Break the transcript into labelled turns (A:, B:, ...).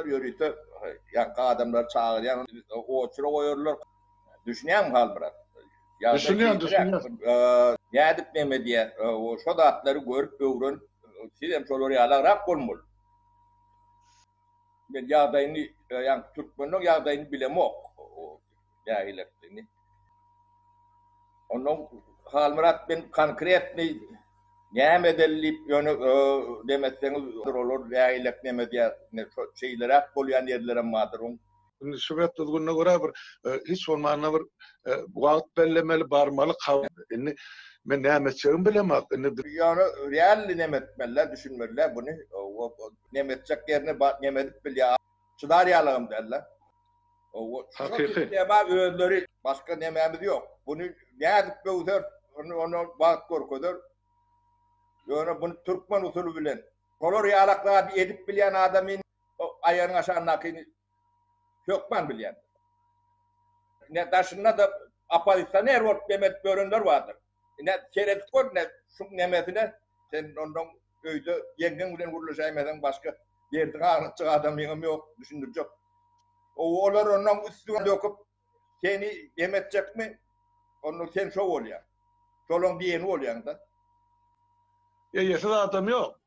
A: Yürüyse, yankı adamlar çağıryan, o çıra koyurlar. Düşünüyor musun Halmurat?
B: Düşünüyorum.
A: Ne edip neme diye, o şu dağıtları görüp öğren, sizem şoları alarak olmalı. Ben yağdayını, yani Türkmen'in yağdayını bilem ok. Yahilettiğini. Onun Halmurat ben konkretni näme delip yönü demetseniz olur yahilet neme diye şeyler hep bolyan yerlere madırum.
B: Şüphet tutgununa göre bir hiç olmağına bir vaqt bellemeli barmalı kavga. Men näme etseğim bilemem.
A: Yani real nemetmeler düşünmeliler bunu. Nemetcek yerine nemetip bilya. Çıdar yalağım derler.
B: Hakiki.
A: Öğünleri başka nememiz yok. Bunu ne edip be uzar, onu bağıt korkudur. Yani bunu Türkmen usulü bilen. Kolor yalaklar edip bilyen adamın ayarın aşağındakini Türkmen bilyen. Ne taşında da Apalistan Ervot Mehmet Börünler vardır. Ne çerez kod ne şun nemesine sen ondan öyde yengen bilen vuruluşaymeden başka yerden ağırlıkçı adam yenim yok, düşündürecek. Olar ondan üstüne döküp seni yemetecek mi? Onu sen şov oluyor. Solun diyeni oluyor da.
B: Yesel adam yok.